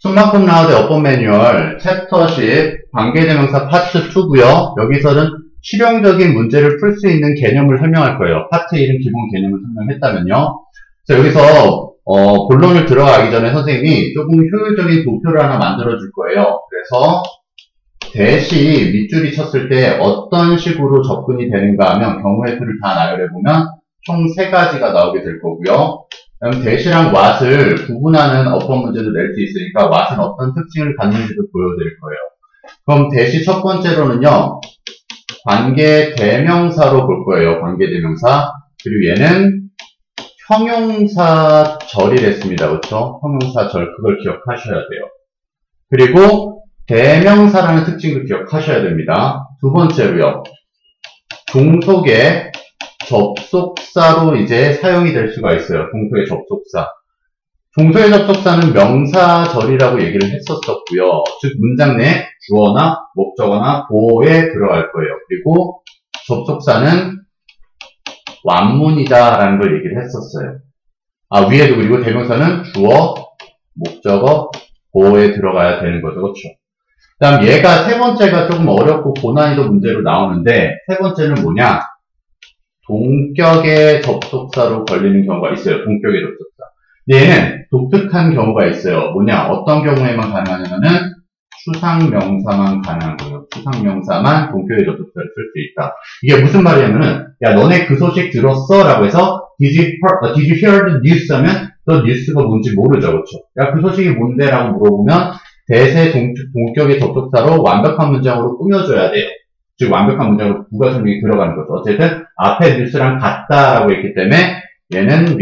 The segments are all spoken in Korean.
숨막품 라우드 어법 매뉴얼 챕터 10 관계대명사 파트 2고요. 여기서는 실용적인 문제를 풀 수 있는 개념을 설명할 거예요. 파트 1은 기본 개념을 설명했다면요. 자, 여기서 본론을 들어가기 전에 선생님이 조금 효율적인 도표를 하나 만들어 줄 거예요. 그래서 대시 밑줄이 쳤을 때 어떤 식으로 접근이 되는가 하면 경우의 수를 다 나열해 보면 총 3가지가 나오게 될 거고요. 그럼 대시랑 what을 구분하는 어법 문제도 낼 수 있으니까 what은 어떤 특징을 갖는지도 보여드릴 거예요. 그럼 대시 첫 번째로는요, 관계 대명사로 볼 거예요. 관계 대명사. 그리고 얘는 형용사절이랬습니다. 그렇죠? 형용사절, 그걸 기억하셔야 돼요. 그리고 대명사라는 특징도 기억하셔야 됩니다. 두 번째로요, 종속의 접속사로 이제 사용이 될 수가 있어요. 종속의 접속사. 종속의 접속사는 명사절이라고 얘기를 했었었고요. 즉 문장 내 주어나 목적어나 보어에 들어갈 거예요. 그리고 접속사는 완문이다라는 걸 얘기를 했었어요. 위에도 그리고 대명사는 주어, 목적어, 보어에 들어가야 되는 거죠. 그렇죠? 그 다음 얘가 세 번째가 조금 어렵고 고난이도 문제로 나오는데, 세 번째는 뭐냐? 동격의 접속사로 걸리는 경우가 있어요. 동격의 접속사. 얘는 독특한 경우가 있어요. 뭐냐? 어떤 경우에만 가능하냐면은 추상명사만 가능한 거예요. 추상명사만 동격의 접속사를 쓸 수 있다. 이게 무슨 말이냐면은, 야, 너네 그 소식 들었어? 라고 해서 did you hear the news? 하면 너 뉴스가 뭔지 모르죠. 그렇죠? 야, 그 소식이 뭔데? 라고 물어보면 대세 동격의 접속사로 완벽한 문장으로 꾸며줘야 돼요. 즉 완벽한 문장으로 부가 설명이 들어가는 거죠. 어쨌든 앞에 뉴스랑 같다라고 했기 때문에 얘는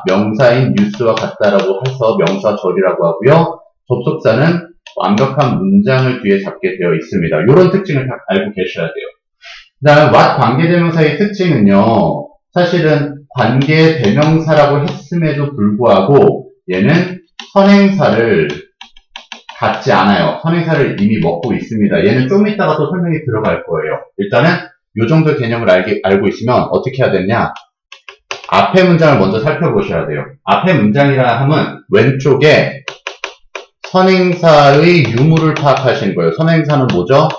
명사인 뉴스와 같다라고 해서 명사절이라고 하고요. 접속사는 완벽한 문장을 뒤에 잡게 되어 있습니다. 이런 특징을 다 알고 계셔야 돼요. 그 다음 what 관계대명사의 특징은요, 사실은 관계대명사라고 했음에도 불구하고 얘는 선행사를 갖지 않아요. 선행사를 이미 먹고 있습니다. 얘는 좀 이따가 또 설명이 들어갈 거예요. 일단은 이 정도 개념을 알고 있으면 어떻게 해야 되냐? 앞에 문장을 먼저 살펴보셔야 돼요. 앞에 문장이라 하면 왼쪽에 선행사의 유무를 파악하시는 거예요. 선행사는 뭐죠?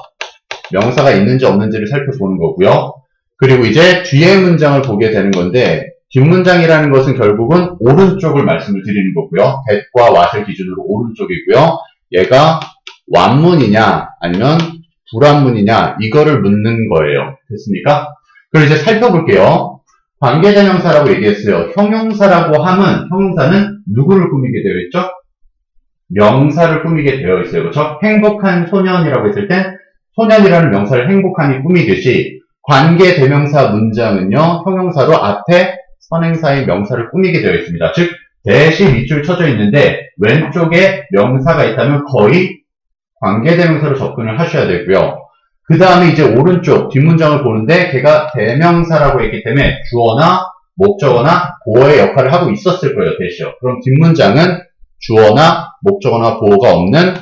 명사가 있는지 없는지를 살펴보는 거고요. 그리고 이제 뒤에 문장을 보게 되는 건데, 뒷문장이라는 것은 결국은 오른쪽을 말씀을 드리는 거고요. that과 what을 기준으로 오른쪽이고요. 얘가 완문이냐 아니면 불완문이냐 이거를 묻는 거예요. 됐습니까? 그럼 이제 살펴볼게요. 관계대명사라고 얘기했어요. 형용사라고 하면 형용사는 누구를 꾸미게 되어 있죠? 명사를 꾸미게 되어 있어요. 그렇죠? 행복한 소년이라고 했을 때 소년이라는 명사를 행복한이 꾸미듯이 관계대명사 문장은요, 형용사로 앞에 선행사인 명사를 꾸미게 되어 있습니다. 즉 대시 밑줄 쳐져 있는데 왼쪽에 명사가 있다면 거의 관계대명사로 접근을 하셔야 되고요. 그 다음에 이제 오른쪽 뒷문장을 보는데 걔가 대명사라고 했기 때문에 주어나 목적어나 보어의 역할을 하고 있었을 거예요. 대시요. 그럼 뒷문장은 주어나 목적어나 보어가 없는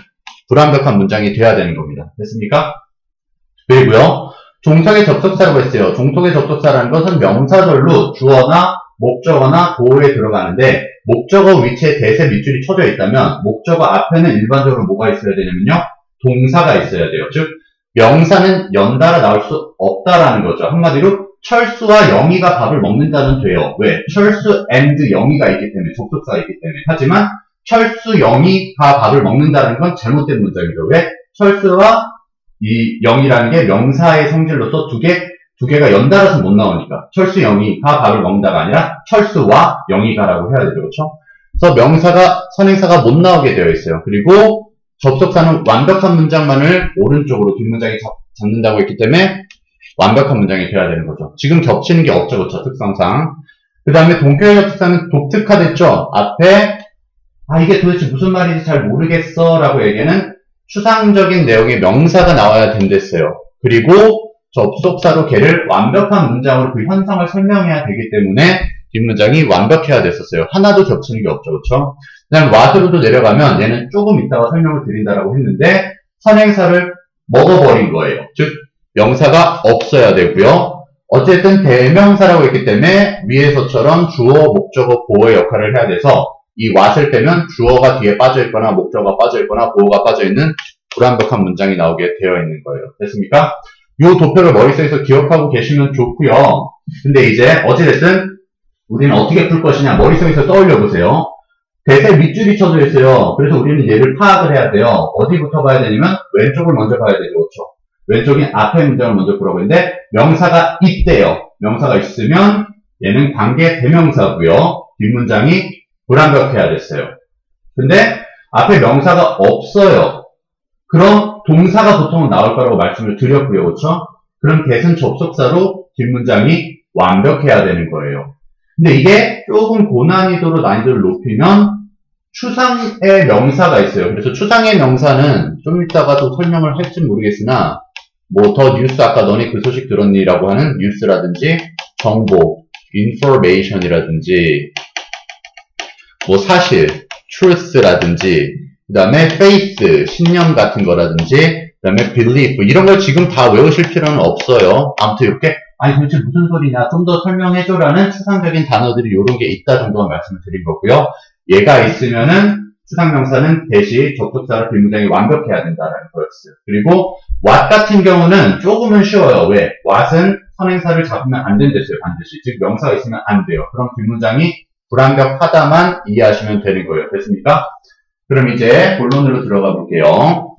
불완벽한 문장이 돼야 되는 겁니다. 됐습니까? 그리고요, 종속의 접속사라고 했어요. 종속의 접속사라는 것은 명사절로 주어나 목적어나 보어에 들어가는데 목적어 위치에 대세 밑줄이 쳐져 있다면 목적어 앞에는 일반적으로 뭐가 있어야 되냐면요, 동사가 있어야 돼요. 즉 명사는 연달아 나올 수 없다라는 거죠. 한마디로 철수와 영희가 밥을 먹는다면 돼요. 왜? 철수 and 영희가 있기 때문에, 접속사가 있기 때문에. 하지만 철수 영희가 밥을 먹는다는 건 잘못된 문장이죠. 왜? 철수와 이 영희라는 게 명사의 성질로서 두 개가 연달아서 못 나오니까 철수 영희가 밥을 먹는다가 아니라 철수와 영희가라고 해야 되죠. 그렇죠? 그래서 명사가, 선행사가 못 나오게 되어 있어요. 그리고 접속사는 완벽한 문장만을 오른쪽으로 뒷문장이 잡는다고 했기 때문에 완벽한 문장이 돼야 되는 거죠. 지금 겹치는 게 없죠. 그렇죠? 특성상. 그 다음에 동격의 접속사는 독특하댔죠. 앞에 이게 도대체 무슨 말인지 잘 모르겠어 라고 얘기하는 추상적인 내용의 명사가 나와야 된댔어요. 그리고 접속사로 걔를 완벽한 문장으로 그 현상을 설명해야 되기 때문에 뒷문장이 완벽해야 됐었어요. 하나도 겹치는 게 없죠. 그렇죠? 그 다음 what으로도 내려가면 얘는 조금 이따가 설명을 드린다라고 했는데 선행사를 먹어버린 거예요. 즉 명사가 없어야 되고요. 어쨌든 대명사라고 했기 때문에 위에서처럼 주어, 목적어, 보어의 역할을 해야 돼서 이 what을 빼면 주어가 뒤에 빠져있거나 목적어가 빠져있거나 보어가 빠져있는 불완벽한 문장이 나오게 되어 있는 거예요. 됐습니까? 이 도표를 머릿속에서 기억하고 계시면 좋고요. 근데 이제 어찌됐든 우리는 어떻게 풀 것이냐 머릿속에서 떠올려 보세요. 대세 밑줄이 쳐져 있어요. 그래서 우리는 얘를 파악을 해야 돼요. 어디부터 봐야 되냐면 왼쪽을 먼저 봐야 되죠. 그렇죠? 왼쪽이 앞에 문장을 먼저 보라고 했는데 명사가 있대요. 명사가 있으면 얘는 관계 대명사고요. 뒷문장이 불완벽해야 됐어요. 근데 앞에 명사가 없어요. 그럼 동사가 보통은 나올 거라고 말씀을 드렸고요. 그렇죠? 그럼 대신 접속사로 뒷문장이 완벽해야 되는 거예요. 근데 이게 조금 고난이도로 난이도를 높이면 추상의 명사가 있어요. 그래서 추상의 명사는 좀 이따가도 설명을 할지 모르겠으나 뭐 더 뉴스 아까 너네 그 소식 들었니? 라고 하는 뉴스라든지 정보, information이라든지 뭐 사실, truth라든지 그 다음에 faith, 신념 같은 거라든지 그 다음에 belief 이런 걸 지금 다 외우실 필요는 없어요. 아무튼 이렇게 아니 도대체 무슨 소리냐 좀 더 설명해줘라는 추상적인 단어들이 이런 게 있다 정도만 말씀을 드린 거고요. 얘가 있으면은 추상명사는 대시 접속사로 뒷문장이 완벽해야 된다라는 거였어요. 그리고 what 같은 경우는 조금은 쉬워요. 왜? what은 선행사를 잡으면 안 된댔어요. 반드시. 즉 명사가 있으면 안 돼요. 그럼 뒷문장이 불완벽하다만 이해하시면 되는 거예요. 됐습니까? 그럼 이제 본론으로 들어가 볼게요.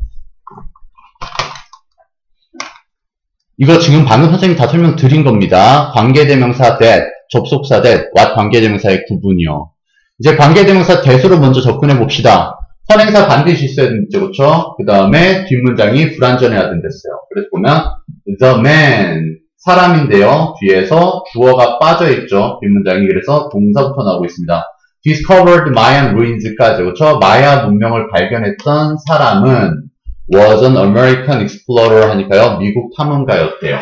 이거 지금 방금 선생님이 다 설명드린 겁니다. 관계대명사 that, 접속사 that, what 관계대명사의 구분이요. 이제 관계대명사 that으로 먼저 접근해 봅시다. 선행사 반드시 있어야 되죠, 그렇죠? 그 다음에 뒷문장이 불완전해야 된댔어요. 그래서 보면 the man, 사람인데요. 뒤에서 주어가 빠져있죠. 뒷문장이. 그래서 동사부터 나오고 있습니다. discovered Mayan ruins까지, 그렇죠? 마야 문명을 발견했던 사람은 was an American explorer 하니까요. 미국 탐험가였대요.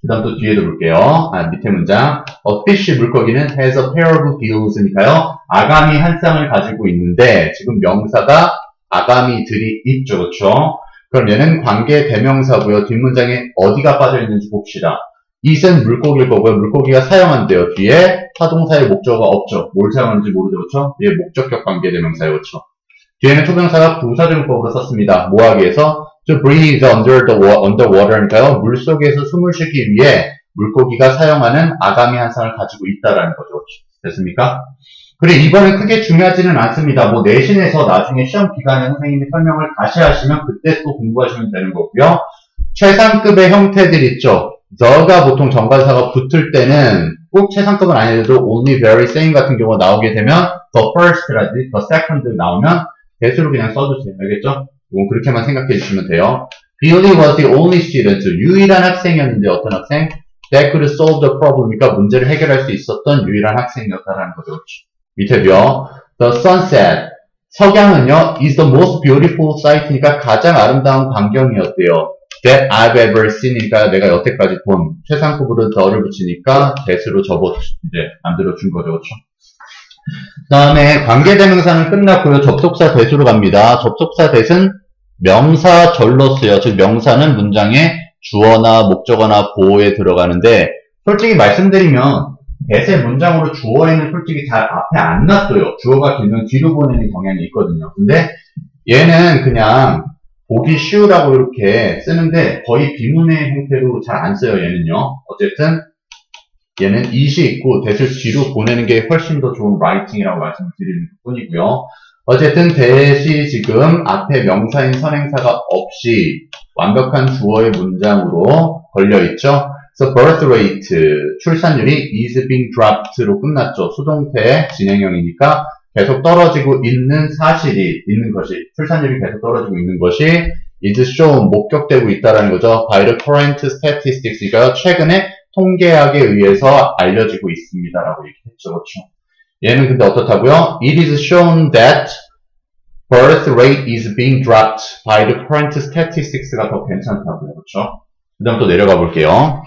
그 다음 또 뒤에도 볼게요. 밑에 문장. A fish, 물고기는 has a pair of gills니까요. 아가미 한 쌍을 가지고 있는데 지금 명사가 아가미들이 있죠. 그렇죠? 그럼 얘는 관계 대명사고요. 뒷문장에 어디가 빠져있는지 봅시다. it은 물고기일 거고요. 물고기가 사용한대요. 뒤에 타동사의 목적어가 없죠. 뭘 사용하는지 모르죠. 그렇죠? 얘 목적격 관계 대명사예요. 그렇죠? 뒤에는 초명사가 부사정법으로 썼습니다. 뭐 하기 위해서? To breathe underwater니까요. 물속에서 숨을 쉬기 위해 물고기가 사용하는 아가미 한 쌍을 가지고 있다라는 거죠. 됐습니까? 그리고 이거는 크게 중요하지는 않습니다. 뭐 내신에서 나중에 시험 기간에 선생님이 설명을 다시 하시면 그때 또 공부하시면 되는 거고요. 최상급의 형태들 있죠. the가 보통 정관사가 붙을 때는 꼭 최상급은 아니어도 only very same 같은 경우가 나오게 되면 the first라든지 the second 나오면 대수로 그냥 써주세요. 알겠죠? 이건 그렇게만 생각해 주시면 돼요. Billy was the only student. 유일한 학생이었는데 어떤 학생? That could solve the problem. 그러니까 문제를 해결할 수 있었던 유일한 학생이었다라는 거죠. 밑에도요. The sunset. 석양은요. is the most beautiful sight니까 가장 아름다운 광경이었대요. That I've ever seen이니까 내가 여태까지 본 최상급으로 the를 붙이니까 that으로 이제 만들어준 거죠. 그렇죠? 그 다음에 관계대명사는 끝났고요. 접속사 that으로 갑니다. 접속사 that은 명사절로 쓰여. 즉 명사는 문장에 주어나 목적어나 보어에 들어가는데 솔직히 말씀드리면 that의 문장으로 주어에는 솔직히 잘 앞에 안 놔둬요. 주어가 길면 뒤로 보내는 경향이 있거든요. 근데 얘는 그냥 보기 쉬우라고 이렇게 쓰는데 거의 비문의 형태로 잘 안 써요. 얘는요. 어쨌든 얘는 it이 있고 that을 뒤로 보내는 게 훨씬 더 좋은 라이팅이라고 말씀을 드리는 뿐이고요. 어쨌든 that이 지금 앞에 명사인 선행사가 없이 완벽한 주어의 문장으로 걸려있죠. 그래서 birth rate, 출산율이 is being dropped로 끝났죠. 수동태 진행형이니까 계속 떨어지고 있는 사실이 있는 것이, 출산율이 계속 떨어지고 있는 것이 is shown, 목격되고 있다는 거죠. by the current statistics니까요. 최근에 통계학에 의해서 알려지고 있습니다라고 얘기했죠. 그렇죠? 얘는 근데 어떻다고요? It is shown that birth rate is being dropped by the current statistics가 더 괜찮다고요. 그렇죠? 그 다음 또 내려가 볼게요.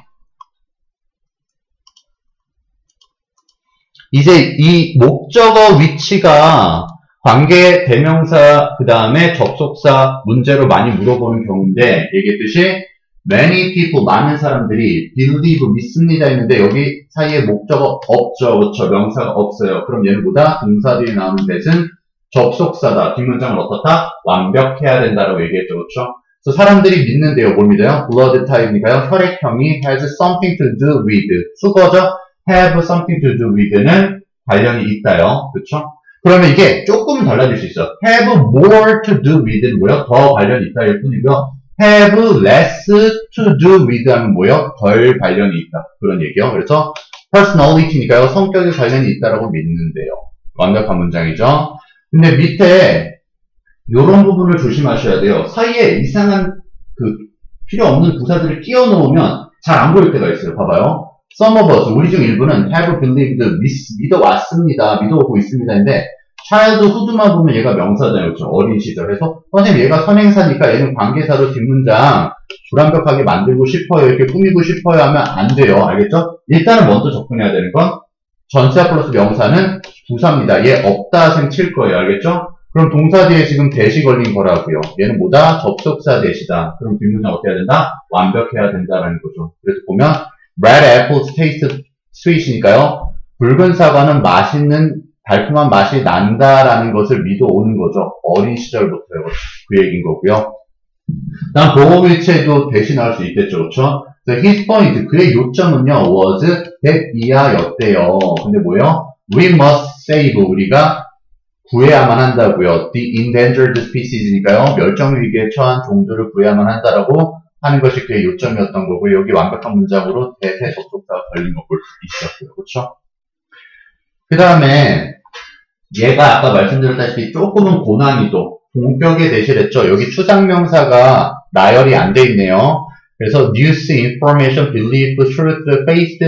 이제 이 목적어 위치가 관계 대명사 그 다음에 접속사 문제로 많이 물어보는 경우인데 얘기했듯이 many people, 많은 사람들이 believe, 믿습니다 했는데 여기 사이에 목적어 없죠. 그렇죠. 명사가 없어요. 그럼 얘는 뭐다? 동사 뒤에 나오는 that은 접속사다. 뒷문장을 어떻다? 완벽해야 된다라고 얘기했죠. 그렇죠? 그래서 사람들이 믿는데요. 뭘 믿어요? blood type니까요. 혈액형이 has something to do with. 수거죠? have something to do with는 관련이 있다요. 그렇죠? 그러면 이게 조금 달라질 수 있어. have more to do with는 뭐요? 더 관련이 있다일 뿐이고요. have less to do with 하면 뭐요? 덜 관련이 있다. 그런 얘기요. 그래서 personality니까요. 성격에 관련이 있다라고 믿는데요. 완벽한 문장이죠. 근데 밑에 이런 부분을 조심하셔야 돼요. 사이에 이상한 필요 없는 부사들을 끼워 넣으면 잘 안 보일 때가 있어요. 봐봐요. Some of us, 우리 중 일부는 have believed, 믿어왔습니다. 믿어오고 있습니다. 근데 childhood만 보면 얘가 명사잖아요. 그렇죠? 어린 시절에서 선생님 얘가 선행사니까 얘는 관계사로 뒷문장 불완벽하게 만들고 싶어요. 이렇게 꾸미고 싶어요 하면 안 돼요. 알겠죠? 일단은 먼저 접근해야 되는 건 전치사 플러스 명사는 부사입니다. 얘 없다 생 칠 거예요. 알겠죠? 그럼 동사 뒤에 지금 대시 걸린 거라고요. 얘는 뭐다? 접속사 대시다. 그럼 뒷문장 어떻게 해야 된다? 완벽해야 된다라는 거죠. 그래서 보면 red apples taste sweet이니까요. 붉은 사과는 맛있는 달콤한 맛이 난다라는 것을 믿어오는 거죠. 어린 시절부터요. 그 얘기인 거고요. 다음 보호일체도 대신 나올 수 있겠죠. 그렇죠? his point, 그의 요점은요. was that 이하였대요. 근데 뭐요? we must save, 우리가 구해야만 한다고요. the endangered species니까요. 멸종위기에 처한 종들을 구해야만 한다라고 하는 것이 그의 요점이었던 거고 여기 완벽한 문장으로 대세 접속사가 걸린 거 볼 수 있었고요. 그렇죠? 그 다음에 얘가 아까 말씀드렸다시피 조금은 고난이도 동격에 대실했죠. 여기 추상명사가 나열이 안 돼 있네요. 그래서 news, information, belief, truth, faith,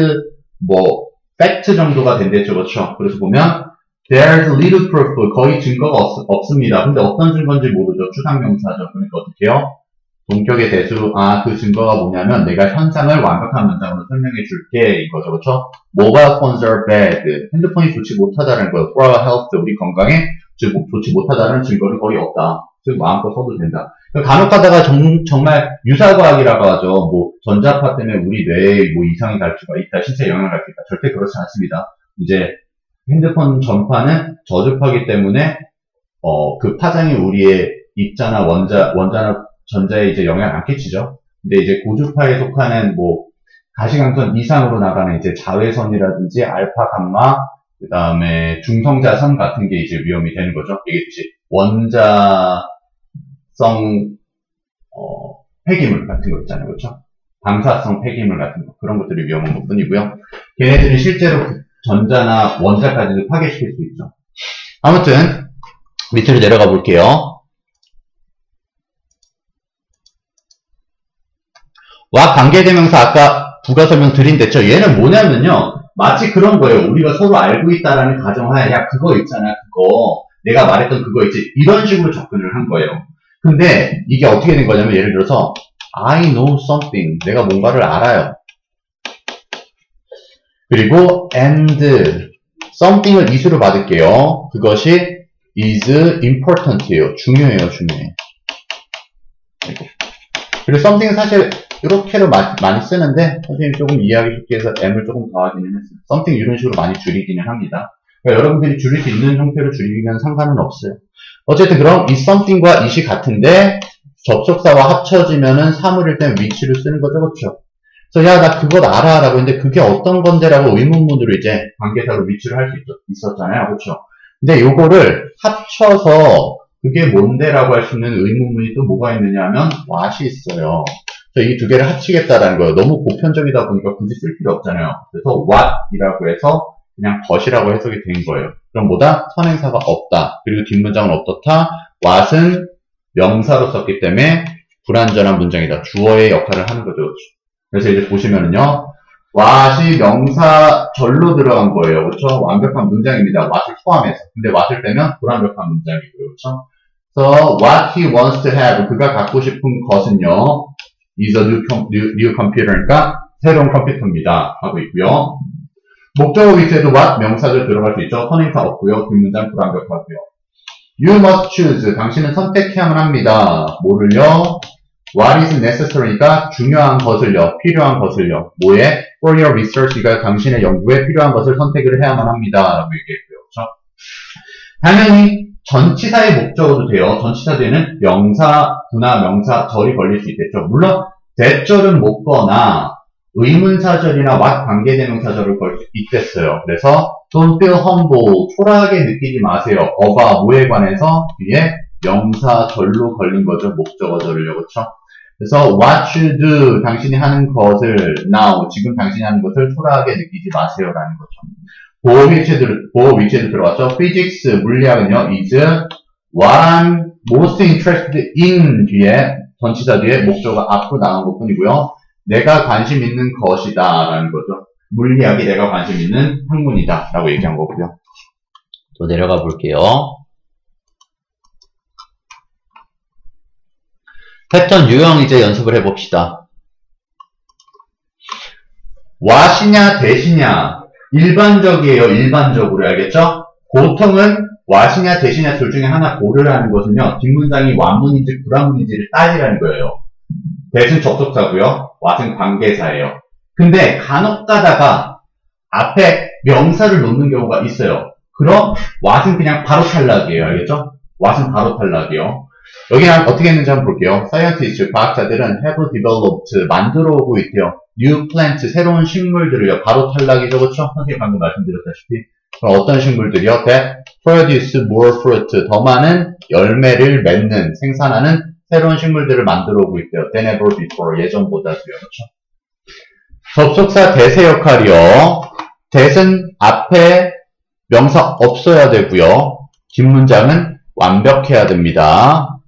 fact 정도가 된댔죠. 그렇죠? 그래서 보면 there's little proof, 거의 증거가 없습니다. 근데 어떤 증거인지 모르죠. 추상명사죠. 그러니까 어떻게 해요? 동격의 대수로 그 증거가 뭐냐면 내가 현상을 완벽한 문장으로 설명해 줄게 이거죠. 그렇죠? Mobile phones are bad. 핸드폰이 좋지 못하다는 거예요. For our health, 우리 건강에 좋지 못하다는 증거는 거의 없다. 즉 마음껏 써도 된다. 간혹 가다가 정말 유사과학이라고 하죠. 전자파 때문에 우리 뇌에 이상이 갈 수가 있다. 신체에 영향을 갈 수 있다. 절대 그렇지 않습니다. 이제 핸드폰 전파는 저주파기 때문에 그 파장이 우리의 입자나 원자나 전자에 이제 영향을 안 끼치죠. 근데 이제 고주파에 속하는 가시광선 이상으로 나가는 이제 자외선이라든지 알파, 감마, 그 다음에 중성자선 같은 게 이제 위험이 되는 거죠. 얘기했듯이 원자성 폐기물 같은 거 있잖아요. 그렇죠? 방사성 폐기물 같은 거 그런 것들이 위험한 것 뿐이고요. 걔네들이 실제로 전자나 원자까지도 파괴시킬 수 있죠. 아무튼 밑으로 내려가 볼게요. 와 관계대명사 아까 부가 설명 드린댔죠. 얘는 뭐냐면요. 마치 그런 거예요. 우리가 서로 알고 있다라는 가정하에 야 그거 있잖아. 그거 내가 말했던 그거 있지. 이런 식으로 접근을 한 거예요. 근데 이게 어떻게 된 거냐면 예를 들어서 I know something. 내가 뭔가를 알아요. 그리고 and something을 이수로 받을게요. 그것이 is important예요. 중요해요. 중요해. 그리고 something은 사실 이렇게로 많이 쓰는데 선생님이 조금 이해하기 쉽게 해서 m을 조금 더하기는 했어요. something 이런 식으로 많이 줄이기는 합니다. 그러니까 여러분들이 줄일 수 있는 형태로 줄이면 상관은 없어요. 어쨌든 그럼 이 something과 it이 같은데 접속사와 합쳐지면은 사물일 땐 which를 쓰는 거죠. 그렇죠? 그래서 야 나 그것 알아 라고 했는데 그게 어떤 건데 라고 의문문으로 이제 관계사로 which를 할 수 있었잖아요. 그렇죠? 근데 요거를 합쳐서 그게 뭔데 라고 할 수 있는 의문문이 또 뭐가 있느냐 하면 what이 있어요. 그래서 이 두 개를 합치겠다라는 거예요. 너무 보편적이다 보니까 굳이 쓸 필요 없잖아요. 그래서 what이라고 해서 그냥 what이라고 해석이 된 거예요. 그럼 뭐다? 선행사가 없다. 그리고 뒷문장은 어떻다? what은 명사로 썼기 때문에 불완전한 문장이다. 주어의 역할을 하는 거죠. 그래서 이제 보시면은요. what이 명사절로 들어간 거예요. 그렇죠? 완벽한 문장입니다. what을 포함해서. 근데 what을 빼면 불완벽한 문장이고요. 그렇죠? 그래서 what he wants to have, 그가 갖고 싶은 것은요. is a new computer니까 새로운 컴퓨터입니다. 하고 있고요. 목적어 위치에도 what 명사절 들어갈 수 있죠. 선행사 없고요. 뒷문장 불완벽하고요. You must choose. 당신은 선택해야만 합니다. 뭐를요? What is necessary니까 중요한 것을요, 필요한 것을요. 뭐에? For your research가 당신의 연구에 필요한 것을 선택을 해야만 합니다. 라고 얘기했고요. 그렇죠? 당연히 전치사의 목적어도 돼요. 전치사되는 명사, 분사, 명사, 절이 걸릴 수 있겠죠. 물론 대절은 못 거나 의문사절이나 what 관계대명사절을 걸 수 있겠어요. 그래서 don't feel humble, 초라하게 느끼지 마세요. 어가 뭐에 관해서 뒤에 명사절로 걸린 거죠. 목적어절을요. 그렇죠? 그래서 what you do, 당신이 하는 것을 now, 지금 당신이 하는 것을 초라하게 느끼지 마세요라는 거죠. 보호 위치에도 들어갔죠. physics, 물리학은요, is what I'm most interested in 뒤에 전치사 뒤에 목적어가 앞으로 나온 것 뿐이고요. 내가 관심 있는 것이다 라는 거죠. 물리학이 내가 관심 있는 학문이다 라고 얘기한 거고요. 또 내려가 볼게요. 패턴 유형 이제 연습을 해봅시다. what이냐 대시냐 일반적이에요. 일반적으로 알겠죠? 보통은 what이냐 대시냐 둘 중에 하나 고르라는 것은요. 뒷문장이 완문인지 불완문인지를 따지라는 거예요. 대신 접속사고요. what은 관계사예요. 근데 간혹 가다가 앞에 명사를 놓는 경우가 있어요. 그럼 what은 그냥 바로 탈락이에요. 알겠죠? what은 바로 탈락이에요. 여기는 어떻게 했는지 한번 볼게요. scientists, 과학자들은 have developed, 만들어 오고 있대요. new plant, 새로운 식물들을요. 바로 탈락이죠. 그렇죠? 선생님 방금 말씀드렸다시피. 그럼 어떤 식물들이요? that produce more fruit, 더 많은 열매를 맺는, 생산하는 새로운 식물들을 만들어 오고 있대요. than ever before, 예전보다도요. 그렇죠? 접속사 대세 역할이요. that은 앞에 명사 없어야 되고요. 뒷문장은 완벽해야 됩니다.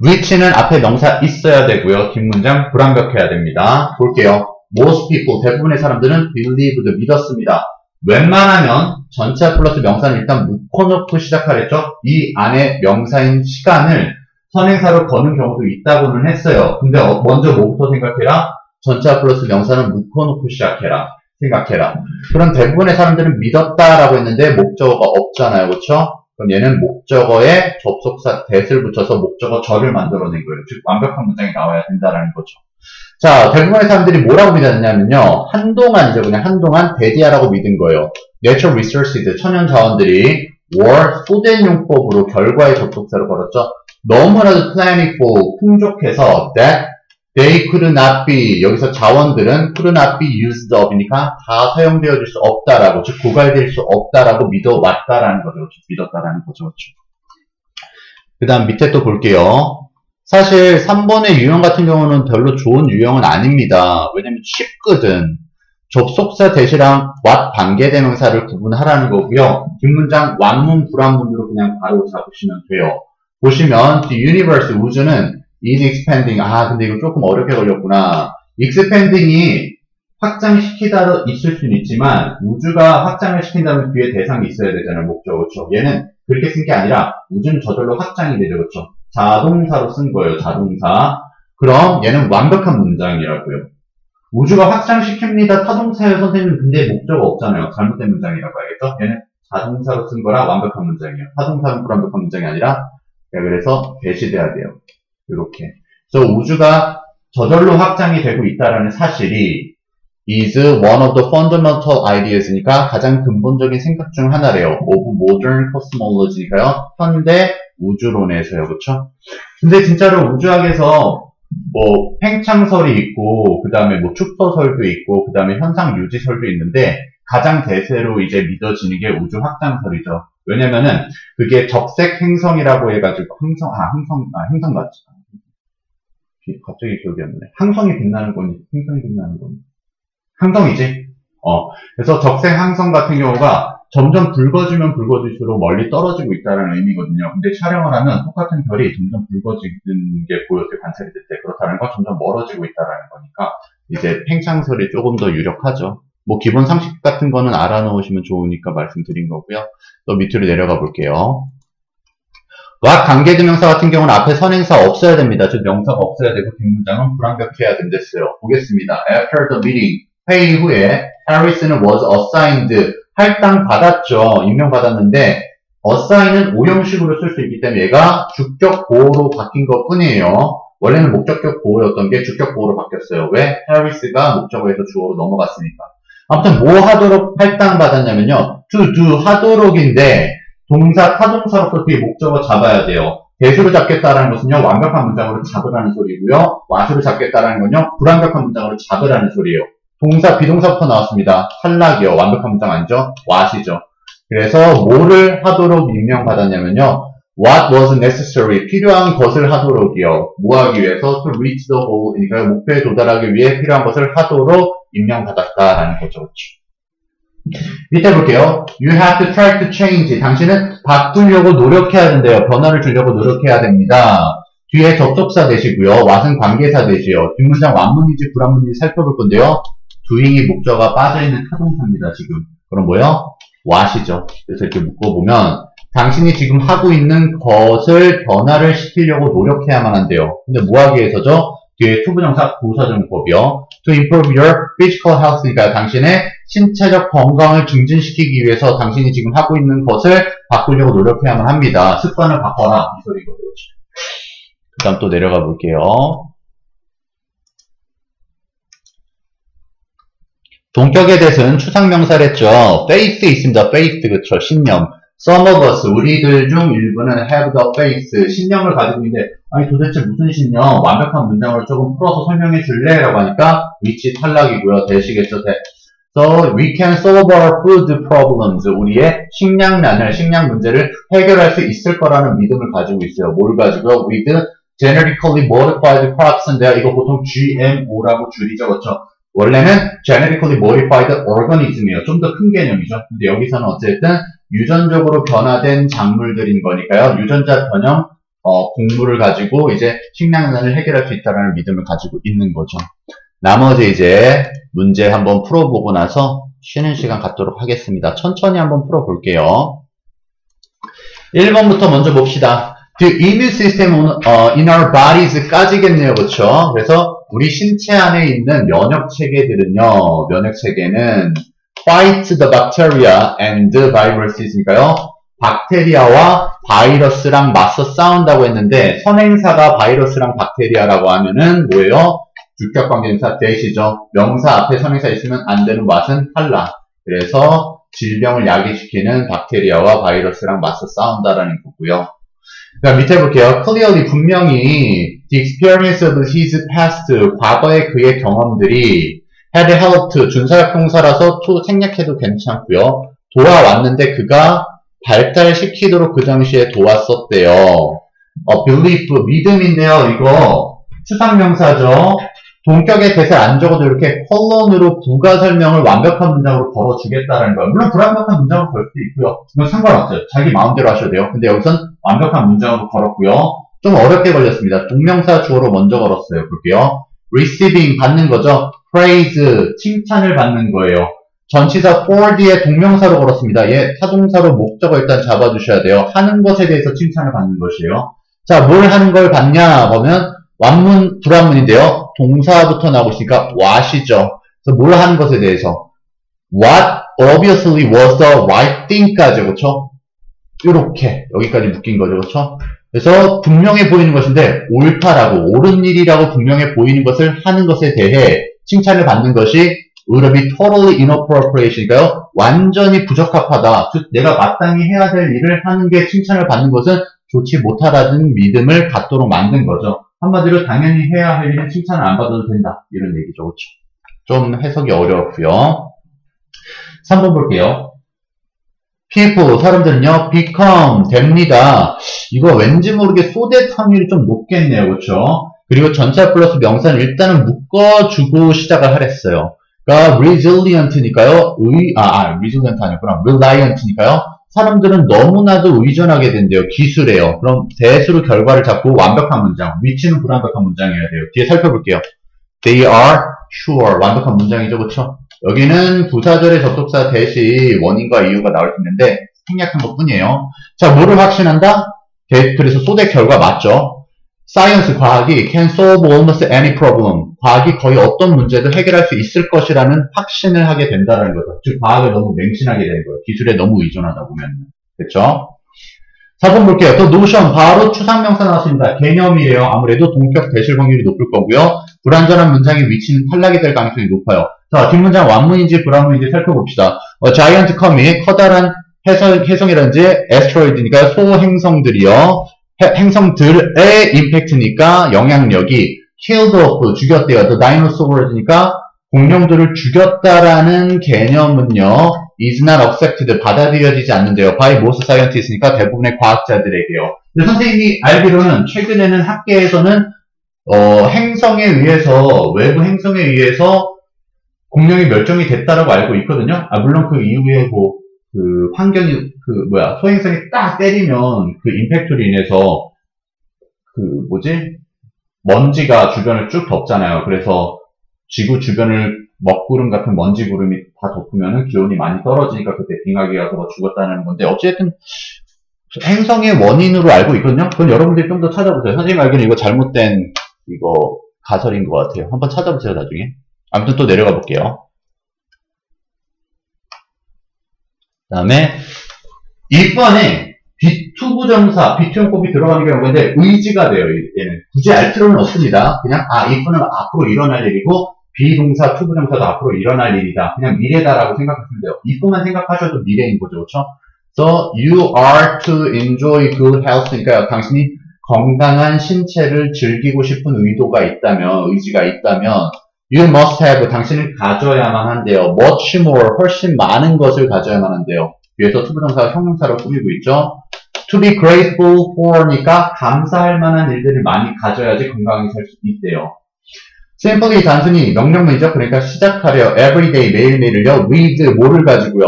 which는 앞에 명사 있어야 되고요. 뒷문장 불완벽해야 됩니다. 볼게요. most people, 대부분의 사람들은 believed, 믿었습니다. 웬만하면 전치사 플러스 명사는 일단 묶어놓고 시작하랬죠. 이 안에 명사인 시간을 선행사로 거는 경우도 있다고는 했어요. 근데 먼저 뭐부터 생각해라? 전치사 플러스 명사는 묶어놓고 시작해라. 생각해라. 그럼 대부분의 사람들은 믿었다라고 했는데 목적어가 없잖아요. 그렇죠? 그럼 얘는 목적어에 접속사 that을 붙여서 목적어 절을 만들어낸 거예요. 즉 완벽한 문장이 나와야 된다라는 거죠. 자, 대부분의 사람들이 뭐라고 믿었냐면요. 한동안이죠. 그냥 한동안 대디아라고 믿은 거예요. Natural resources, 천연 자원들이 were 소된 용법으로 결과의 접속사로 걸었죠. 너무나도 plentiful, 풍족해서 that they could not be, 여기서 자원들은 could not be used up이니까 다 사용되어질 수 없다라고, 즉 고갈될 수 없다라고 믿어왔다라는 거죠. 믿었다라는 거죠. 그 다음 밑에 또 볼게요. 사실 3번의 유형 같은 경우는 별로 좋은 유형은 아닙니다. 왜냐면 쉽거든. 접속사 대시랑 what 관계대명사를 구분하라는 거고요. 뒷문장 완문 불완문으로 그냥 바로 잡으시면 돼요. 보시면 the universe, 우주는 is expanding. 아, 근데 이거 조금 어렵게 걸렸구나. expanding이 확장시키다 있을 수는 있지만 우주가 확장을 시킨다면 뒤에 대상이 있어야 되잖아요. 목적어. 그렇죠? 얘는 그렇게 쓴 게 아니라 우주는 저절로 확장이 되죠. 그렇죠? 자동사로 쓴 거예요. 자동사. 그럼 얘는 완벽한 문장이라고요. 우주가 확장시킵니다. 타동사예요. 선생님. 근데 목적어 없잖아요. 잘못된 문장이라고 알겠죠? 얘는 자동사로 쓴 거라 완벽한 문장이에요. 타동사는 불완벽한 문장이 아니라 그래서 배시돼야 돼요. 이렇게. 그래서 우주가 저절로 확장이 되고 있다라는 사실이 is one of the fundamental ideas니까 가장 근본적인 생각 중 하나래요. of modern cosmology니까요. 현대 우주론에서요. 그렇죠? 근데 진짜로 우주학에서 뭐 팽창설이 있고 그 다음에 뭐 축소설도 있고 그 다음에 현상 유지설도 있는데 가장 대세로 이제 믿어지는 게 우주 확장설이죠. 왜냐면은 그게 적색 행성이라고 해가지고 행성 맞지? 갑자기 기억이 안 나네. 항성이 빛나는 거니 행성이 빛나는 거니 항성이지. 그래서 적색 항성 같은 경우가 점점 붉어지면 붉어질수록 멀리 떨어지고 있다는 의미거든요. 근데 촬영을 하면 똑같은 별이 점점 붉어지는 게 보여서 관찰이 될 때 그렇다는 건 점점 멀어지고 있다는 거니까 이제 팽창설이 조금 더 유력하죠. 뭐 기본 상식 같은 거는 알아놓으시면 좋으니까 말씀드린 거고요. 또 밑으로 내려가 볼게요. what 관계대명사 같은 경우는 앞에 선행사 없어야 됩니다. 즉 명사가 없어야 되고 뒷문장은 불완벽해야 된댔어요. 보겠습니다. After the meeting, 회의 후에 Harris는 was assigned, 할당 받았죠. 임명받았는데 assign은 오형식으로 쓸 수 있기 때문에 얘가 주격 보호로 바뀐 것 뿐이에요. 원래는 목적격 보호였던 게 주격 보호로 바뀌었어요. 왜? Harris가 목적어에서 주어로 넘어갔으니까. 아무튼 뭐 하도록 할당받았냐면요. to do 하도록인데 동사 타동사로서 뒤에 목적어 잡아야 돼요. 대수로 잡겠다라는 것은요. 완벽한 문장으로 잡으라는 소리고요. 와수로 잡겠다라는 건요. 불완벽한 문장으로 잡으라는 소리예요. 동사, 비동사부터 나왔습니다. 탈락이요. 완벽한 문장 아니죠? what이죠. 그래서 뭐를 하도록 임명받았냐면요. What was necessary? 필요한 것을 하도록이요. 뭐 하기 위해서? To reach the goal. 그러니까 목표에 도달하기 위해 필요한 것을 하도록 임명받았다라는 거죠. 밑에 볼게요. You have to try to change. 당신은 바꾸려고 노력해야 된대요. 변화를 주려고 노력해야 됩니다. 뒤에 접속사 되시고요. what은 관계사 되시요. 뒷문장 완문인지 불완문인지 살펴볼 건데요. doing이 목적어가 빠져있는 타동사입니다. 지금. 그럼 뭐요? what이죠. 그래서 이렇게 묶어보면 당신이 지금 하고 있는 것을 변화를 시키려고 노력해야만 한대요. 근데 뭐 하기 위해서죠? 뒤에 투부정사 부사정법이요. To improve your physical health니까 당신의 신체적 건강을 증진시키기 위해서 당신이 지금 하고 있는 것을 바꾸려고 노력해야만 합니다. 습관을 바꿔라. 이 소리거든요. 그 다음 또 내려가 볼게요. 동격에 대해서는 추상명사를 했죠. faith 있습니다. faith, 그쵸. 신념. Some of us, 우리들 중 일부는 have the faith, 신념을 가지고 있는데, 아니 도대체 무슨 신념? 완벽한 문장으로 조금 풀어서 설명해 줄래? 라고 하니까, which 탈락이고요. 되시겠죠? So, we can solve our food problems. 우리의 식량 문제를 해결할 수 있을 거라는 믿음을 가지고 있어요. 뭘 가지고요? With genetically modified crops인데요. 이거 보통 GMO라고 줄이죠. 그렇죠? 원래는 genetically modified organism이에요. 좀 더 큰 개념이죠. 근데 여기서는 어쨌든 유전적으로 변화된 작물들인 거니까요. 유전자 변형 곡물을 가지고 이제 식량난을 해결할 수 있다는 믿음을 가지고 있는 거죠. 나머지 이제 문제 한번 풀어보고 나서 쉬는 시간 갖도록 하겠습니다. 천천히 한번 풀어볼게요. 1번부터 먼저 봅시다. The immune system in our bodies까지겠네요. 그렇죠? 그래서 우리 신체 안에 있는 면역 체계들은요. 면역 체계는 fight the bacteria and the virus니까요. 박테리아와 바이러스랑 맞서 싸운다고 했는데 선행사가 바이러스랑 박테리아라고 하면은 뭐예요? 주격관계대명사 대시죠. 명사 앞에 선행사 있으면 안 되는 what은 탈락. 그래서 질병을 야기시키는 박테리아와 바이러스랑 맞서 싸운다라는 거고요. 자, 밑에 볼게요. Clearly 분명히 the experience of his past 과거의 그의 경험들이 had helped 준사역 동사라서 to 생략해도 괜찮고요. 도와왔는데 그가 발달시키도록 그 당시에 도왔었대요. belief 믿음인데요. 이거 추상명사죠. 동격의 대세 안 적어도 이렇게 컬런으로 부가 설명을 완벽한 문장으로 걸어주겠다는 거예요. 물론 불완벽한 문장으로 걸 수도 있고요. 이건 상관없어요. 자기 마음대로 하셔도 돼요. 근데 여기선 완벽한 문장으로 걸었고요. 좀 어렵게 걸렸습니다. 동명사 주어로 먼저 걸었어요. 볼게요. receiving 받는 거죠. praise 칭찬을 받는 거예요. 전치사 for 뒤에 동명사로 걸었습니다. 얘 타동사로 목적어 일단 잡아주셔야 돼요. 하는 것에 대해서 칭찬을 받는 것이에요. 자, 뭘 하는 걸 받냐 보면 완문, 불완문인데요. 동사부터 나오고 있으니까 what이죠. 그래서 뭘 하는 것에 대해서 what obviously was the right thing까지, 그렇죠? 이렇게 여기까지 묶인 거죠, 그렇죠? 그래서 분명해 보이는 것인데 옳다라고 옳은 일이라고 분명해 보이는 것을 하는 것에 대해 칭찬을 받는 것이 would be totally inappropriate니까요. 완전히 부적합하다. 즉 내가 마땅히 해야 될 일을 하는 게 칭찬을 받는 것은 좋지 못하다는 믿음을 갖도록 만든 거죠. 한마디로 당연히 해야 할 일은 칭찬을 안 받아도 된다. 이런 얘기죠. 그렇죠? 좀 해석이 어려웠고요. 3번 볼게요. people, 사람들은요, become, 됩니다. 이거 왠지 모르게 소댓 확률이 좀 높겠네요. 그렇죠? 그리고 전차 플러스 명사는 일단은 묶어주고 시작을 하랬어요. 그러니까 resilient니까요. resilient 아니구나. reliant니까요. 사람들은 너무나도 의존하게 된대요. 기술에요. 그럼 대수로 결과를 잡고 완벽한 문장, 위치는 불완벽한 문장이어야 돼요. 뒤에 살펴볼게요. They are sure. 완벽한 문장이죠. 그렇죠? 여기는 부사절의 접속사 대시 원인과 이유가 나올 수 있는데 생략한 것 뿐이에요. 자, 뭐를 확신한다? 그래서 소대 결과 맞죠? Science, 과학이 can solve almost any problem. 과학이 거의 어떤 문제도 해결할 수 있을 것이라는 확신을 하게 된다는 거죠. 즉, 과학을 너무 맹신하게 되는 거예요. 기술에 너무 의존하다 보면. 그렇죠? 4번 볼게요. 더 노션, 바로 추상명사 나왔습니다. 개념이래요. 아무래도 동격 대실 확률이 높을 거고요. 불완전한 문장의 위치는 탈락이 될 가능성이 높아요. 자, 뒷문장 완문인지 불완문인지 살펴봅시다. 자이언트 커밋, 커다란 해성이라든지 에스트로이드니까 소행성들이요. 행성들의 임팩트니까 영향력이 killed off, 죽였대요. The dinosaurs니까 공룡들을 죽였다라는 개념은요. is not accepted, 받아들여지지 않는데요. by most scientists니까 대부분의 과학자들에게요. 근데 선생님이 알기로는 최근에는 학계에서는 행성에 의해서, 외부 행성에 의해서 공룡이 멸종이 됐다라고 알고 있거든요. 물론 그 이후에 그 환경이, 소행성이 딱 때리면 그 임팩트로 인해서 먼지가 주변을 쭉 덮잖아요. 그래서 지구 주변을 먹구름 같은 먼지 구름이 다 덮으면은 기온이 많이 떨어지니까 그때 빙하기 가서 죽었다는 건데, 어쨌든 행성의 원인으로 알고 있거든요. 그건 여러분들이 좀 더 찾아보세요. 선생님 알기로는 이거 잘못된 가설인 것 같아요. 한번 찾아보세요, 나중에. 아무튼 또 내려가 볼게요. 그 다음에 1번에 비투부정사, 비투용법이 들어가는 경우인데 의지가 돼요. 얘는 굳이 알 필요는 없습니다. 그냥 이거는 앞으로 일어날 일이고 비동사, 투부정사도 앞으로 일어날 일이다. 그냥 미래다라고 생각하시면 돼요. 이거만 생각하셔도 미래인 거죠. 그렇죠? So you are to enjoy good health니까 당신이 건강한 신체를 즐기고 싶은 의도가 있다면, 의지가 있다면 you must have, 당신은 가져야만 한대요. much more, 훨씬 많은 것을 가져야만 한대요. 뒤에서 투부정사가 형용사로 꾸미고 있죠. to be grateful for니까 감사할 만한 일들을 많이 가져야지 건강하게 살 수 있대요. simply 단순히 명령문이죠. 그러니까 시작하래요. everyday, 매일매일을요. with, 뭐를 가지고요.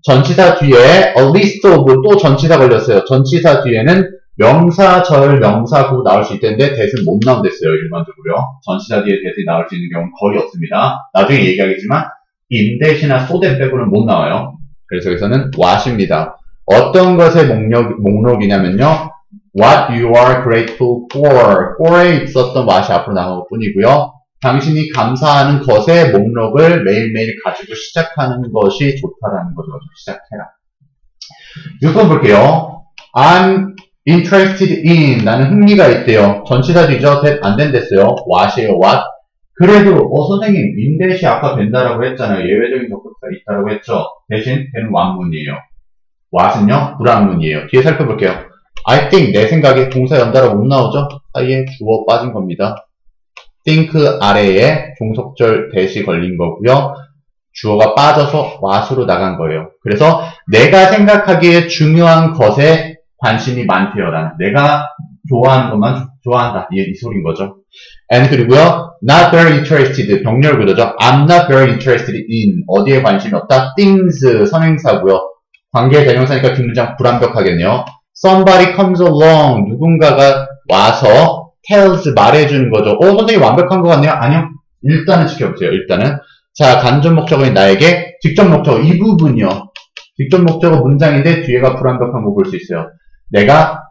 전치사 뒤에 a list of, 또 전치사 걸렸어요. 전치사 뒤에는 명사, 절, 명사구 나올 수 있는데 대신 못 나온댔어요. 일반적으로요. 전치사 뒤에 대신이 나올 수 있는 경우는 거의 없습니다. 나중에 얘기하겠지만 인댓이나 소댓 빼고는 못 나와요. 그래서 여기서는 what입니다. 어떤 것의 목록이냐면요. what you are grateful for에 있었던 what이 앞으로 나온 것 뿐이고요. 당신이 감사하는 것의 목록을 매일매일 가지고 시작하는 것이 좋다라는 거죠. 시작해라. 6번 볼게요. I'm interested in, 나는 흥미가 있대요. 전치사 뒤죠. 안 된댔어요. what이에요. what. 그래도 선생님 인댓이 아까 된다라고 했잖아요. 예외적인 접속사 있다라고 했죠. 대신 걔는 완문이에요. what은요 불완문이에요. 뒤에 살펴볼게요. I think, 내 생각에 동사 연달아 못 나오죠. 사이에 주어 빠진 겁니다. think 아래에 종속절 대시 걸린 거고요. 주어가 빠져서 what으로 나간 거예요. 그래서 내가 생각하기에 중요한 것에 관심이 많대요. 나는 내가 좋아하는 것만 좋아한다. 이 소리인 거죠. and 그리고요. not very interested, 병렬 구도죠. I'm not very interested in, 어디에 관심이 없다. things, 선행사고요. 관계 대명사니까 뒷문장 불완벽하겠네요. somebody comes along, 누군가가 와서 tells, 말해주는 거죠. 선생님 완벽한 것 같네요. 아니요. 일단은 지켜보세요. 일단은. 자, 간접 목적어인 나에게, 직접 목적어, 이 부분이요. 직접 목적어 문장인데 뒤에가 불완벽한 거 볼 수 있어요. 내가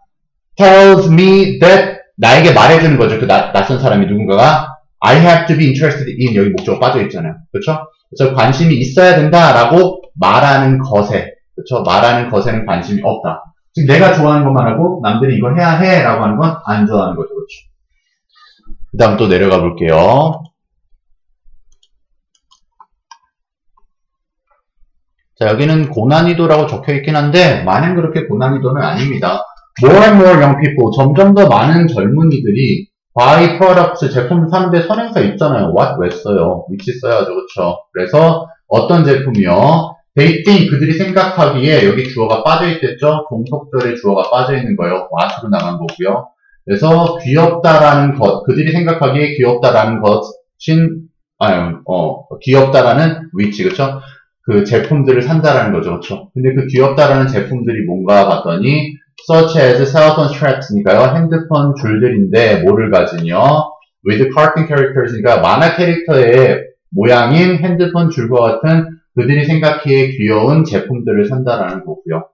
tells me that, 나에게 말해주는 거죠. 그 낯선 사람이 누군가가 I have to be interested in, 여기 목적어 빠져 있잖아요. 그렇죠? 그래서 관심이 있어야 된다라고 말하는 것에, 그렇죠? 말하는 것에는 관심이 없다. 즉 내가 좋아하는 것만 하고 남들이 이거 해야 해 라고 하는 건 안 좋아하는 거죠. 그렇죠? 그 다음 또 내려가 볼게요. 자, 여기는 고난이도라고 적혀 있긴 한데 마냥 그렇게 고난이도는 아닙니다. More and more young people, 점점 더 많은 젊은이들이 buy products, 제품을 사는데 선행사 있잖아요. what 왜 써요? which 써야죠. 그렇죠? 그래서 어떤 제품이요? They think, 그들이 생각하기에, 여기 주어가 빠져있겠죠? 종속절에 주어가 빠져있는 거예요. what으로 나간 거고요. 그래서 귀엽다라는 것, 그들이 생각하기에 귀엽다라는 것인, 귀엽다라는 which, 그쵸? 그 제품들을 산다라는 거죠. 그쵸? 근데 그 귀엽다라는 제품들이 뭔가 봤더니 such as cell phone straps 니까요. 핸드폰 줄들인데 뭐를 가지냐? with cartoon characters니까 만화 캐릭터의 모양인 핸드폰 줄과 같은 그들이 생각해 귀여운 제품들을 산다라는 거고요.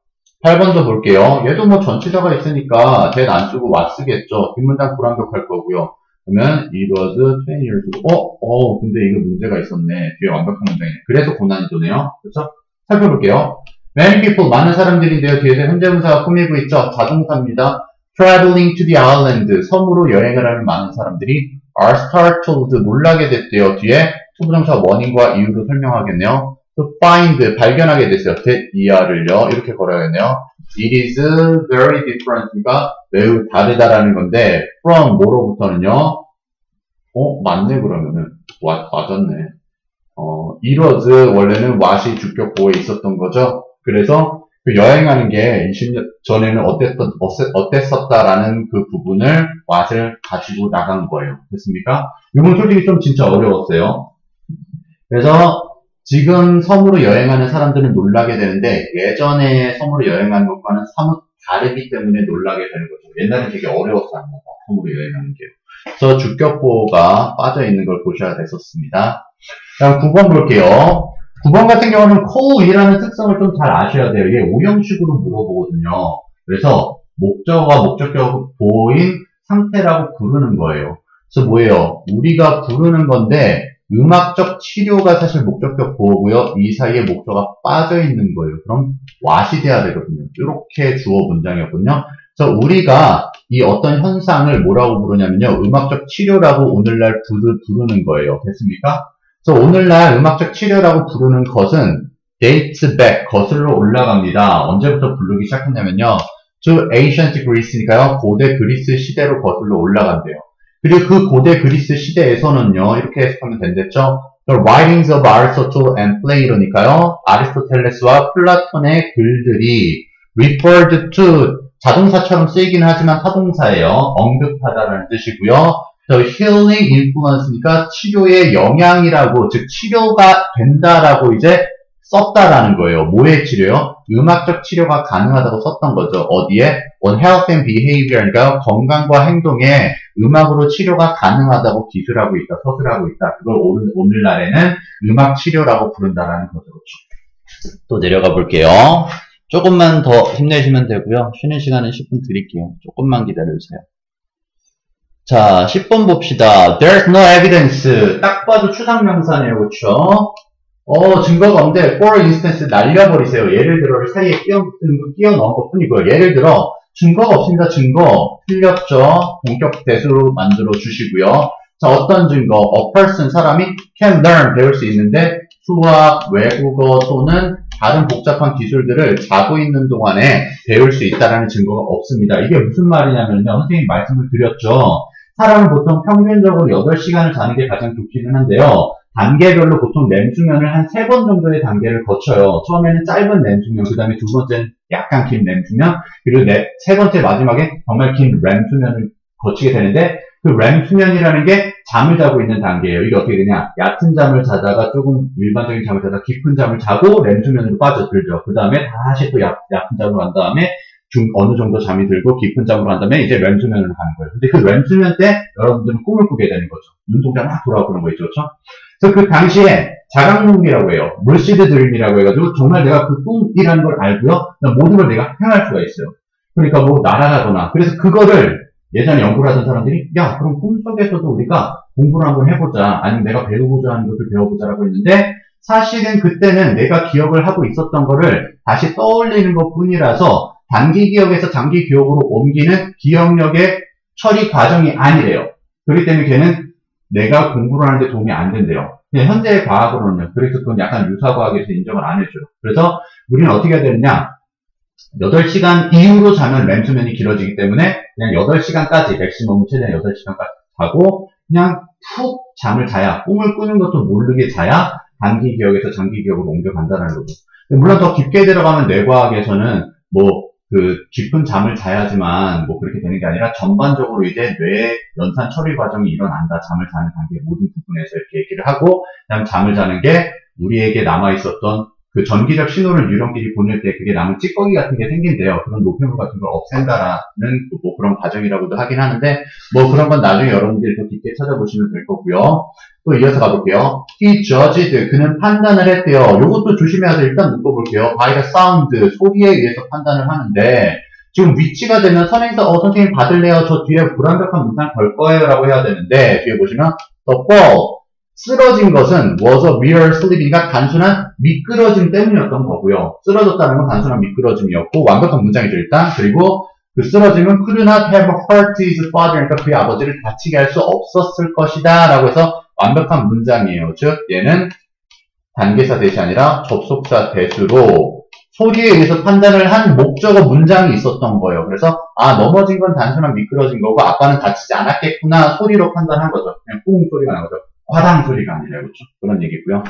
8번도 볼게요. 얘도 뭐 전치사가 있으니까 that 안 쓰고 what 쓰겠죠. 뒷문장 불완벽할 거고요. 그러면 it was 20 years ago. 근데 이거 문제가 있었네. 뒤에 완벽한 문장이네. 그래서 고난이도네요. 그렇죠? 살펴볼게요. Many people, 많은 사람들인데요. 뒤에서 현재 분사가 꾸미고 있죠. 자동사입니다. Traveling to the island, 섬으로 여행을 하는 많은 사람들이 are startled, 놀라게 됐대요. 뒤에 투부정사 원인과 이유로 설명하겠네요. to find, 발견하게 됐어요. that ER을요. 이렇게 걸어야겠네요. It is very different, 그러니까 매우 다르다라는 건데 from 뭐로부터는요. 맞네 그러면은. 맞았네. it was 원래는 what이 주격 보호에 있었던 거죠. 그래서 그 여행하는 게 20년 전에는 어땠었다라는 그 부분을 what을 가지고 나간 거예요. 됐습니까? 이건 솔직히 좀 진짜 어려웠어요. 그래서 지금 섬으로 여행하는 사람들은 놀라게 되는데 예전에 섬으로 여행하는 것과는 사뭇 다르기 때문에 놀라게 되는 거죠. 옛날엔 되게 어려웠습니다. 섬으로 여행하는 게. 그래서 주격 보호가 빠져 있는 걸 보셔야 됐었습니다. 다음 9번 볼게요. 9번 같은 경우는 call이라는 특성을 좀 잘 아셔야 돼요. 이게 오형식으로 물어보거든요. 그래서 목적어가 목적격 보호인 상태라고 부르는 거예요. 그래서 뭐예요? 우리가 부르는 건데 음악적 치료가 사실 목적격 보호고요. 이 사이에 목적어가 빠져 있는 거예요. 그럼 what이 돼야 되거든요. 이렇게 주어 문장이었거든요. 그래서 우리가 이 어떤 현상을 뭐라고 부르냐면요. 음악적 치료라고 오늘날 부르는 거예요. 됐습니까? 그래서 오늘날 음악적 치료라고 부르는 것은 dates back, 거슬러 올라갑니다. 언제부터 부르기 시작했냐면요. to ancient Greece니까요. 고대 그리스 시대로 거슬러 올라간대요. 그리고 그 고대 그리스 시대에서는요. 이렇게 해석하면 된댔죠. The writings of Aristotle and Plato니까요. 아리스토텔레스와 플라톤의 글들이 referred to, 자동사처럼 쓰이긴 하지만 타동사예요. 언급하다라는 뜻이고요. The healing influence니까 치료의 영향이라고, 즉 치료가 된다라고 이제 썼다라는 거예요. 뭐의 치료요? 음악적 치료가 가능하다고 썼던 거죠. 어디에? On health and behavior니까 건강과 행동에 음악으로 치료가 가능하다고 기술하고 있다, 서술하고 있다. 그걸 오늘날에는 음악 치료라고 부른다라는 거죠. 또 내려가 볼게요. 조금만 더 힘내시면 되고요. 쉬는 시간은 10분 드릴게요. 조금만 기다려주세요. 자, 10번 봅시다. There's no evidence. 딱 봐도 추상명사네요. 그쵸? 증거가 없는데, for instance, 날려버리세요. 예를 들어를 사이에 끼워 넣은 것 뿐이고요. 예를 들어, 증거가 없습니다. 증거. 틀렸죠? 본격 대수로 만들어 주시고요. 자, 어떤 증거? A person, 사람이 can learn, 배울 수 있는데, 수학, 외국어 또는 다른 복잡한 기술들을 자고 있는 동안에 배울 수 있다는 증거가 없습니다. 이게 무슨 말이냐면요. 선생님이 말씀을 드렸죠. 사람은 보통 평균적으로 8시간을 자는 게 가장 좋기는 한데요. 단계별로 보통 렘수면을 한 3번 정도의 단계를 거쳐요. 처음에는 짧은 렘수면, 그 다음에 두 번째는 약간 긴 렘수면, 그리고 세 번째 마지막에 정말 긴 렘수면을 거치게 되는데 그 렘수면이라는 게 잠을 자고 있는 단계예요. 이게 어떻게 되냐? 얕은 잠을 자다가 조금 일반적인 잠을 자다가 깊은 잠을 자고 렘수면으로 빠져들죠. 그 다음에 다시 또 얕은 잠으로 간 다음에 어느 정도 잠이 들고 깊은 잠으로 한 다음에 이제 렘수면으로 가는 거예요. 근데 그 렘수면 때 여러분들은 꿈을 꾸게 되는 거죠. 눈동자 막 돌아오고 그런 거 있죠. 그렇죠? 그래서 그 당시에 자각몽이라고 해요. 루시드 드림이라고 해가지고 정말 내가 그 꿈이라는 걸 알고요. 모든 걸 내가 행할 수가 있어요. 그러니까 뭐 날아가거나. 그래서 그거를 예전에 연구를 하던 사람들이 야 그럼 꿈속에서도 우리가 공부를 한번 해보자. 아니면 내가 배우고자 하는 것을 배워보자라고 했는데 사실은 그때는 내가 기억을 하고 있었던 거를 다시 떠올리는 것 뿐이라서 단기 기억에서 장기 기억으로 옮기는 기억력의 처리 과정이 아니래요. 그렇기 때문에 걔는 내가 공부를 하는데 도움이 안 된대요. 그냥 현재의 과학으로는요. 그래서 그건 약간 유사과학에서 인정을 안 해줘요. 그래서 우리는 어떻게 해야 되느냐. 8시간 이후로 자면 렘수면이 길어지기 때문에 그냥 8시간까지, 맥시멈 최대한 8시간까지 자고 그냥 푹 잠을 자야, 꿈을 꾸는 것도 모르게 자야 단기 기억에서 장기 기억으로 옮겨간다는 거죠. 물론 더 깊게 들어가면 뇌과학에서는 깊은 잠을 자야지만 그렇게 되는 게 아니라 전반적으로 이제 뇌의 연산 처리 과정이 일어난다. 잠을 자는 단계 모든 부분에서 이렇게 얘기를 하고, 그다음 잠을 자는 게 우리에게 남아있었던 그 전기적 신호를 뉴런끼리 보낼 때 그게 남은 찌꺼기 같은 게 생긴대요. 그런 노폐물 같은 걸 없앤다라는 그런 과정이라고도 하긴 하는데, 그런 건 나중에 여러분들이 더 깊게 찾아보시면 될 거고요. 또 이어서 가볼게요. He judged, 그는 판단을 했대요. 요것도 조심해야 돼. 일단 묶어볼게요. by the sound, 소리에 의해서 판단을 하는데, 지금 위치가 되면 선행사, 선생님 받을래요? 저 뒤에 불완벽한 문장 걸 거예요. 라고 해야 되는데, 뒤에 보시면, the fall, 쓰러진 것은 was a mere slip이니까 단순한 미끄러짐 때문이었던 거고요. 쓰러졌다는 건 단순한 미끄러짐이었고 완벽한 문장이죠 일단. 그리고 그 쓰러짐은 could not have hurt his father, 그러니까 그의 아버지를 다치게 할 수 없었을 것이다 라고 해서 완벽한 문장이에요. 즉 얘는 단계사 대시 아니라 접속사 대수로 소리에 의해서 판단을 한 목적어 문장이 있었던 거예요. 그래서 넘어진 건 단순한 미끄러진 거고 아빠는 다치지 않았겠구나 소리로 판단한 거죠. 그냥 뿡 소리가 난 거죠. 화당 소리가 아니라 그렇죠. 그런 얘기고요.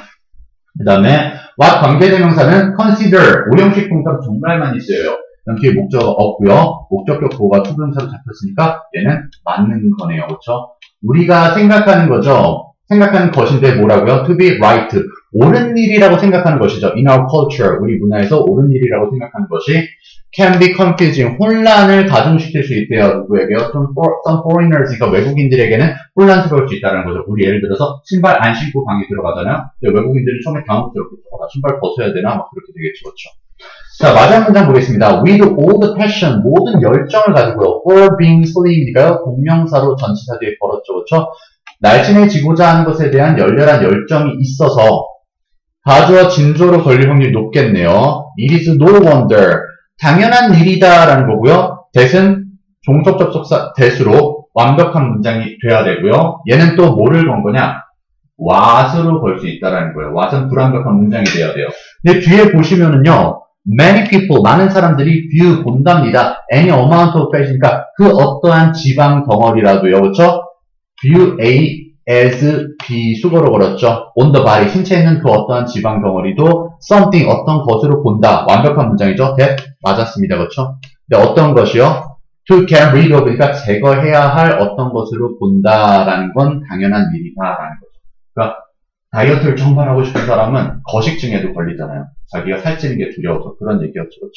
그 다음에 what 관계대명사는 consider 오형식 동사로 정말 많이 쓰여요. 그럼 뒤에 목적어 없고요. 목적격 보호가 투부정사로 잡혔으니까 얘는 맞는 거네요. 그렇죠? 우리가 생각하는 거죠. 생각하는 것인데 뭐라고요? To be right. 옳은 일이라고 생각하는 것이죠. In our culture. 우리 문화에서 옳은 일이라고 생각하는 것이 can be confusing. 혼란을 가중시킬 수 있대요. 누구에게요? Some foreigners. 그러니까 외국인들에게는 혼란스러울 수 있다는 거죠. 우리 예를 들어서 신발 안 신고 방에 들어가잖아요. 외국인들은 처음에 당황스럽겠죠. 신발 벗어야 되나? 막 그렇게 되겠죠. 그렇죠? 자, 마지막 문장 보겠습니다. With all the passion, 모든 열정을 가지고요. For being slim이니까요. 동명사로 전치사 뒤에 걸었죠. 그렇죠? 날씬해지고자 하는 것에 대한 열렬한 열정이 있어서 가주어 진조로 걸릴 확률이 높겠네요. It is no wonder. 당연한 일이다 라는 거고요. that은 종속 접속사 that으로 완벽한 문장이 돼야 되고요. 얘는 또 뭐를 건 거냐? what으로 걸 수 있다라는 거예요. what은 불완벽한 문장이 돼야 돼요. 근데 뒤에 보시면은요. Many people, 많은 사람들이 view, 본답니다. Any amount of fat, 그러니까 그 어떠한 지방 덩어리라도요. 그렇죠? view A as B 수거로 걸었죠. on the body, 신체에 있는 그 어떠한 지방 덩어리도 something, 어떤 것으로 본다. 완벽한 문장이죠. that 맞았습니다. 그렇죠? 근데 어떤 것이요? to get rid of, 그러니까 제거해야 할 어떤 것으로 본다라는 건 당연한 일이다라는 거죠. 그러니까 다이어트를 정말 하고 싶은 사람은 거식증에도 걸리잖아요. 자기가 살찌는 게 두려워서 그런 얘기였죠. 그렇죠?